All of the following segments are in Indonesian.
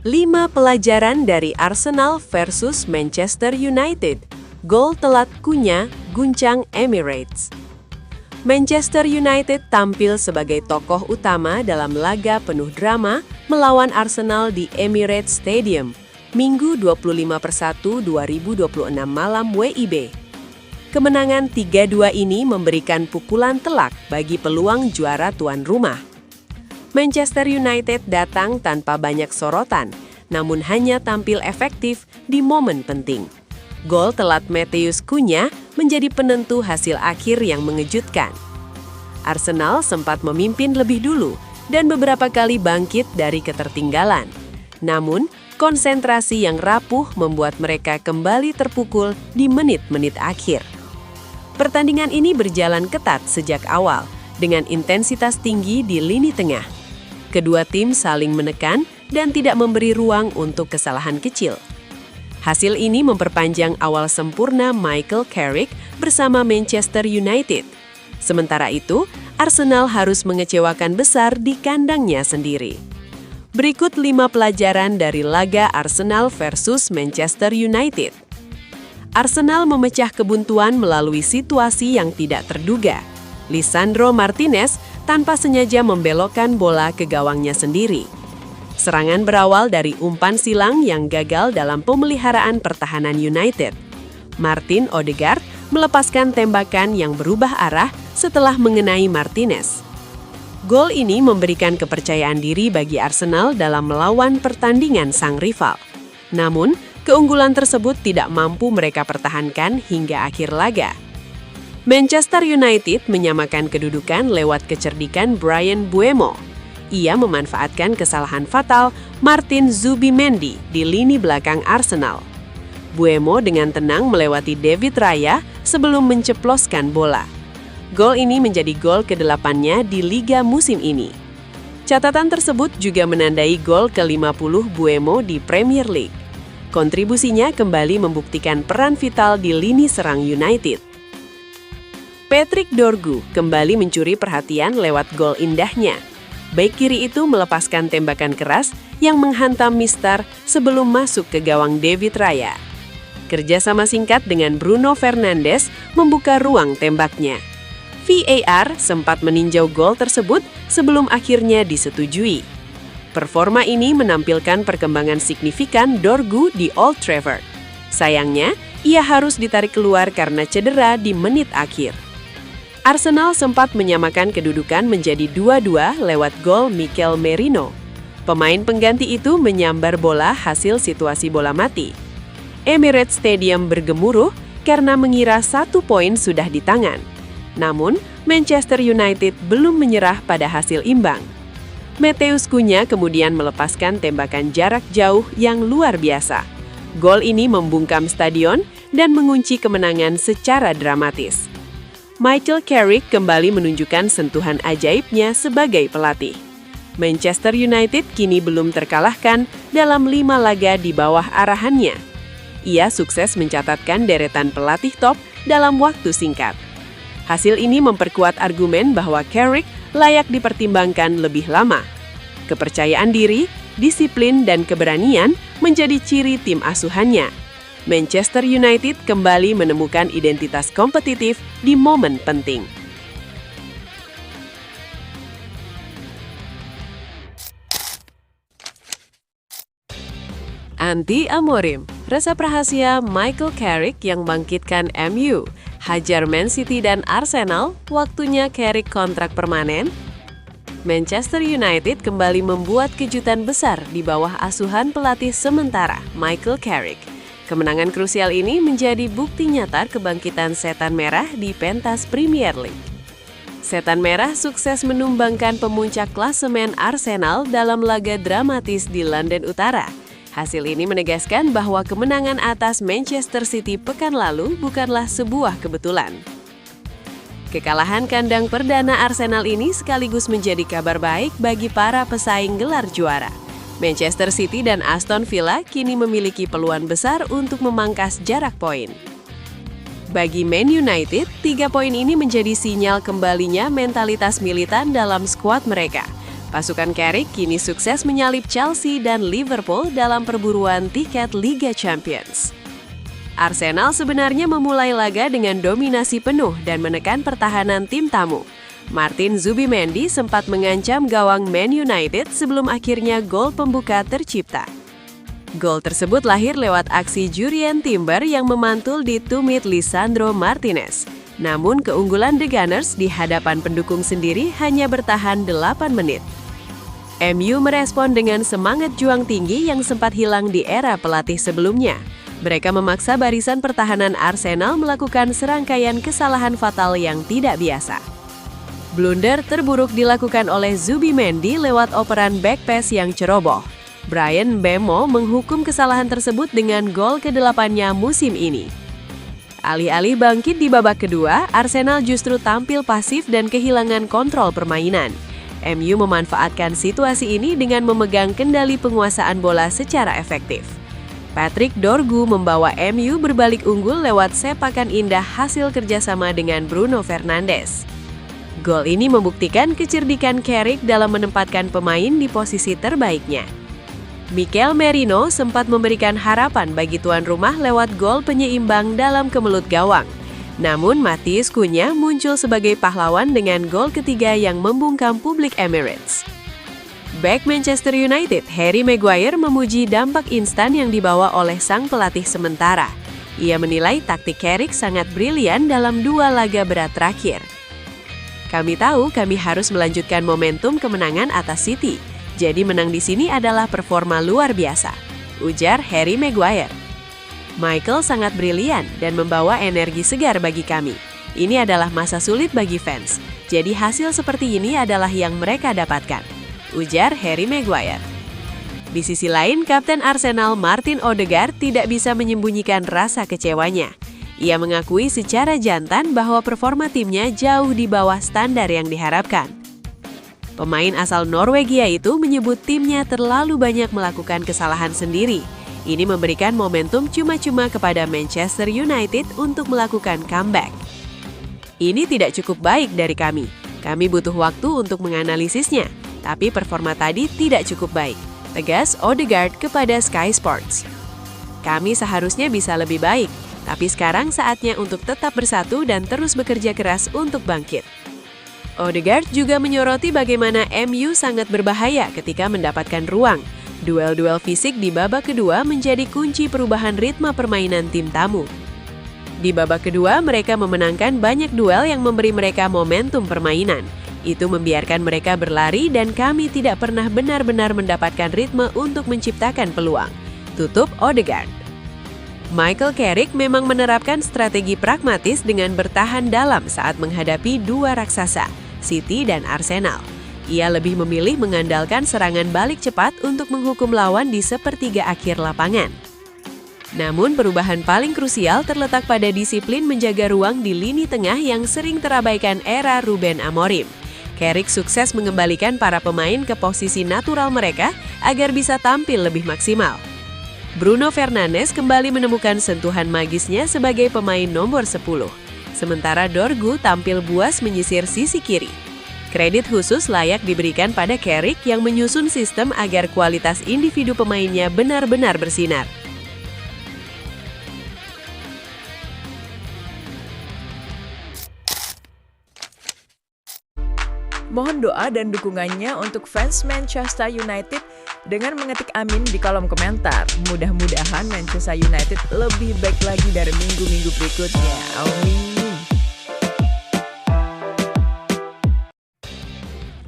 5 pelajaran dari Arsenal versus Manchester United. Gol telat Cunha guncang Emirates. Manchester United tampil sebagai tokoh utama dalam laga penuh drama melawan Arsenal di Emirates Stadium, Minggu 25/1/2026 malam WIB. Kemenangan 3-2 ini memberikan pukulan telak bagi peluang juara tuan rumah. Manchester United datang tanpa banyak sorotan, namun hanya tampil efektif di momen penting. Gol telat Matheus Cunha menjadi penentu hasil akhir yang mengejutkan. Arsenal sempat memimpin lebih dulu dan beberapa kali bangkit dari ketertinggalan. Namun, konsentrasi yang rapuh membuat mereka kembali terpukul di menit-menit akhir. Pertandingan ini berjalan ketat sejak awal, dengan intensitas tinggi di lini tengah. Kedua tim saling menekan dan tidak memberi ruang untuk kesalahan kecil. Hasil ini memperpanjang awal sempurna Michael Carrick bersama Manchester United. Sementara itu, Arsenal harus mengecewakan besar di kandangnya sendiri. Berikut 5 pelajaran dari laga Arsenal versus Manchester United. Arsenal memecah kebuntuan melalui situasi yang tidak terduga. Lisandro Martinez tanpa sengaja membelokkan bola ke gawangnya sendiri. Serangan berawal dari umpan silang yang gagal dalam pemeliharaan pertahanan United. Martin Odegaard melepaskan tembakan yang berubah arah setelah mengenai Martinez. Gol ini memberikan kepercayaan diri bagi Arsenal dalam melawan pertandingan sang rival. Namun, keunggulan tersebut tidak mampu mereka pertahankan hingga akhir laga. Manchester United menyamakan kedudukan lewat kecerdikan Bryan Mbeumo. Ia memanfaatkan kesalahan fatal Martin Zubimendi di lini belakang Arsenal. Mbeumo dengan tenang melewati David Raya sebelum menceploskan bola. Gol ini menjadi gol ke-8-nya di Liga musim ini. Catatan tersebut juga menandai gol ke-50 Mbeumo di Premier League. Kontribusinya kembali membuktikan peran vital di lini serang United. Patrick Dorgu kembali mencuri perhatian lewat gol indahnya. Bek kiri itu melepaskan tembakan keras yang menghantam Mister sebelum masuk ke gawang David Raya. Kerjasama singkat dengan Bruno Fernandes membuka ruang tembaknya. VAR sempat meninjau gol tersebut sebelum akhirnya disetujui. Performa ini menampilkan perkembangan signifikan Dorgu di Old Trafford. Sayangnya, ia harus ditarik keluar karena cedera di menit akhir. Arsenal sempat menyamakan kedudukan menjadi 2-2 lewat gol Mikel Merino. Pemain pengganti itu menyambar bola hasil situasi bola mati. Emirates Stadium bergemuruh karena mengira 1 poin sudah di tangan. Namun, Manchester United belum menyerah pada hasil imbang. Matheus Cunha kemudian melepaskan tembakan jarak jauh yang luar biasa. Gol ini membungkam stadion dan mengunci kemenangan secara dramatis. Michael Carrick kembali menunjukkan sentuhan ajaibnya sebagai pelatih. Manchester United kini belum terkalahkan dalam 5 laga di bawah arahannya. Ia sukses mencatatkan deretan pelatih top dalam waktu singkat. Hasil ini memperkuat argumen bahwa Carrick layak dipertimbangkan lebih lama. Kepercayaan diri, disiplin, dan keberanian menjadi ciri tim asuhannya. Manchester United kembali menemukan identitas kompetitif di momen penting. Anti Amorim, resep rahasia Michael Carrick yang bangkitkan MU, hajar Man City dan Arsenal, waktunya Carrick kontrak permanen. Manchester United kembali membuat kejutan besar di bawah asuhan pelatih sementara Michael Carrick. Kemenangan krusial ini menjadi bukti nyata kebangkitan Setan Merah di pentas Premier League. Setan Merah sukses menumbangkan pemuncak klasemen Arsenal dalam laga dramatis di London Utara. Hasil ini menegaskan bahwa kemenangan atas Manchester City pekan lalu bukanlah sebuah kebetulan. Kekalahan kandang perdana Arsenal ini sekaligus menjadi kabar baik bagi para pesaing gelar juara. Manchester City dan Aston Villa kini memiliki peluang besar untuk memangkas jarak poin. Bagi Man United, 3 poin ini menjadi sinyal kembalinya mentalitas militan dalam skuad mereka. Pasukan Carrick kini sukses menyalip Chelsea dan Liverpool dalam perburuan tiket Liga Champions. Arsenal sebenarnya memulai laga dengan dominasi penuh dan menekan pertahanan tim tamu. Martin Zubimendi sempat mengancam gawang Man United sebelum akhirnya gol pembuka tercipta. Gol tersebut lahir lewat aksi Jurrien Timber yang memantul di tumit Lisandro Martinez. Namun keunggulan The Gunners di hadapan pendukung sendiri hanya bertahan 8 menit. MU merespon dengan semangat juang tinggi yang sempat hilang di era pelatih sebelumnya. Mereka memaksa barisan pertahanan Arsenal melakukan serangkaian kesalahan fatal yang tidak biasa. Blunder terburuk dilakukan oleh Zubimendi lewat operan back pass yang ceroboh. Bryan Mbeumo menghukum kesalahan tersebut dengan gol ke-8-nya musim ini. Alih-alih bangkit di babak kedua, Arsenal justru tampil pasif dan kehilangan kontrol permainan. MU memanfaatkan situasi ini dengan memegang kendali penguasaan bola secara efektif. Patrick Dorgu membawa MU berbalik unggul lewat sepakan indah hasil kerjasama dengan Bruno Fernandes. Gol ini membuktikan kecerdikan Carrick dalam menempatkan pemain di posisi terbaiknya. Mikel Merino sempat memberikan harapan bagi tuan rumah lewat gol penyeimbang dalam kemelut gawang. Namun Matheus Cunha muncul sebagai pahlawan dengan gol ketiga yang membungkam publik Emirates. Bek Manchester United, Harry Maguire memuji dampak instan yang dibawa oleh sang pelatih sementara. Ia menilai taktik Carrick sangat brilian dalam 2 laga berat terakhir. Kami tahu kami harus melanjutkan momentum kemenangan atas City. Jadi menang di sini adalah performa luar biasa, ujar Harry Maguire. Michael sangat brilian dan membawa energi segar bagi kami. Ini adalah masa sulit bagi fans, jadi hasil seperti ini adalah yang mereka dapatkan, ujar Harry Maguire. Di sisi lain, Kapten Arsenal Martin Odegaard tidak bisa menyembunyikan rasa kecewanya. Ia mengakui secara jantan bahwa performa timnya jauh di bawah standar yang diharapkan. Pemain asal Norwegia itu menyebut timnya terlalu banyak melakukan kesalahan sendiri. Ini memberikan momentum cuma-cuma kepada Manchester United untuk melakukan comeback. Ini tidak cukup baik dari kami. Kami butuh waktu untuk menganalisisnya, tapi performa tadi tidak cukup baik, tegas Odegaard kepada Sky Sports. Kami seharusnya bisa lebih baik, tapi sekarang saatnya untuk tetap bersatu dan terus bekerja keras untuk bangkit. Odegaard juga menyoroti bagaimana MU sangat berbahaya ketika mendapatkan ruang. Duel-duel fisik di babak kedua menjadi kunci perubahan ritme permainan tim tamu. Di babak kedua, mereka memenangkan banyak duel yang memberi mereka momentum permainan. Itu membiarkan mereka berlari dan kami tidak pernah benar-benar mendapatkan ritme untuk menciptakan peluang. Tutup Odegaard. Michael Carrick memang menerapkan strategi pragmatis dengan bertahan dalam saat menghadapi 2 raksasa, City dan Arsenal. Ia lebih memilih mengandalkan serangan balik cepat untuk menghukum lawan di sepertiga akhir lapangan. Namun perubahan paling krusial terletak pada disiplin menjaga ruang di lini tengah yang sering terabaikan era Ruben Amorim. Carrick sukses mengembalikan para pemain ke posisi natural mereka agar bisa tampil lebih maksimal. Bruno Fernandes kembali menemukan sentuhan magisnya sebagai pemain nomor 10. Sementara Dorgu tampil buas menyisir sisi kiri. Kredit khusus layak diberikan pada Carrick yang menyusun sistem agar kualitas individu pemainnya benar-benar bersinar. Mohon doa dan dukungannya untuk fans Manchester United dengan mengetik amin di kolom komentar. Mudah-mudahan Manchester United lebih baik lagi dari minggu-minggu berikutnya. Amin.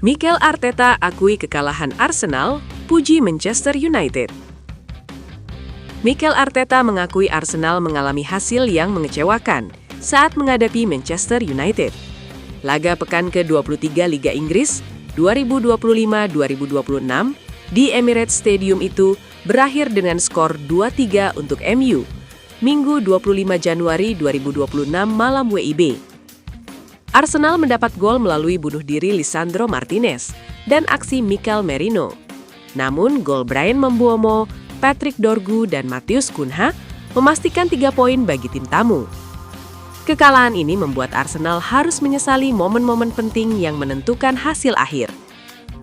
Mikel Arteta akui kekalahan Arsenal, puji Manchester United. Mikel Arteta mengakui Arsenal mengalami hasil yang mengecewakan saat menghadapi Manchester United. Laga pekan ke-23 Liga Inggris 2025-2026 di Emirates Stadium itu berakhir dengan skor 2-3 untuk MU, Minggu 25 Januari 2026 malam WIB. Arsenal mendapat gol melalui bunuh diri Lisandro Martinez dan aksi Mikel Merino. Namun, gol Bryan Mbeumo, Patrick Dorgu, dan Matheus Cunha memastikan 3 poin bagi tim tamu. Kekalahan ini membuat Arsenal harus menyesali momen-momen penting yang menentukan hasil akhir.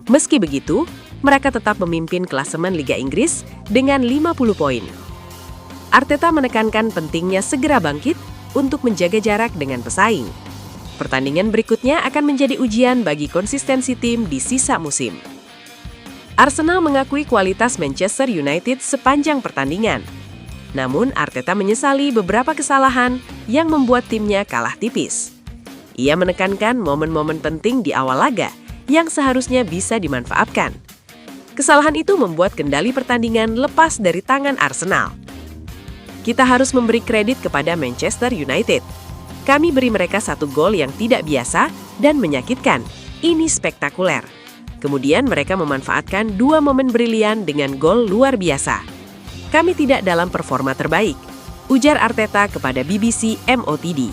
Meski begitu, mereka tetap memimpin klasemen Liga Inggris dengan 50 poin. Arteta menekankan pentingnya segera bangkit untuk menjaga jarak dengan pesaing. Pertandingan berikutnya akan menjadi ujian bagi konsistensi tim di sisa musim. Arsenal mengakui kualitas Manchester United sepanjang pertandingan. Namun, Arteta menyesali beberapa kesalahan yang membuat timnya kalah tipis. Ia menekankan momen-momen penting di awal laga yang seharusnya bisa dimanfaatkan. Kesalahan itu membuat kendali pertandingan lepas dari tangan Arsenal. Kita harus memberi kredit kepada Manchester United. Kami beri mereka 1 gol yang tidak biasa dan menyakitkan. Ini spektakuler. Kemudian mereka memanfaatkan 2 momen brilian dengan gol luar biasa. Kami tidak dalam performa terbaik, ujar Arteta kepada BBC MOTD.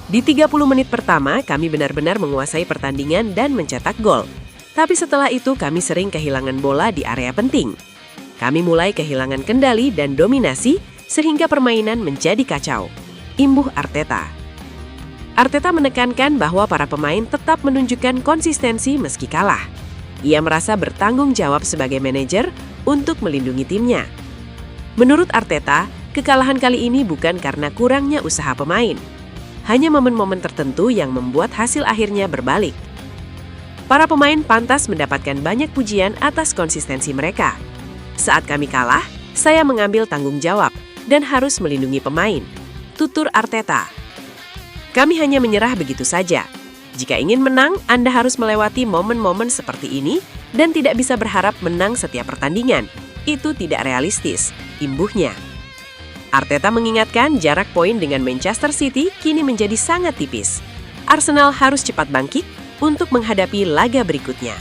Di 30 menit pertama, kami benar-benar menguasai pertandingan dan mencetak gol. Tapi setelah itu kami sering kehilangan bola di area penting. Kami mulai kehilangan kendali dan dominasi sehingga permainan menjadi kacau. Imbuh Arteta. Arteta menekankan bahwa para pemain tetap menunjukkan konsistensi meski kalah. Ia merasa bertanggung jawab sebagai manajer untuk melindungi timnya. Menurut Arteta, kekalahan kali ini bukan karena kurangnya usaha pemain. Hanya momen-momen tertentu yang membuat hasil akhirnya berbalik. Para pemain pantas mendapatkan banyak pujian atas konsistensi mereka. Saat kami kalah, saya mengambil tanggung jawab dan harus melindungi pemain, tutur Arteta. Kami hanya menyerah begitu saja. Jika ingin menang, Anda harus melewati momen-momen seperti ini dan tidak bisa berharap menang setiap pertandingan. Itu tidak realistis, imbuhnya. Arteta mengingatkan jarak poin dengan Manchester City kini menjadi sangat tipis. Arsenal harus cepat bangkit untuk menghadapi laga berikutnya.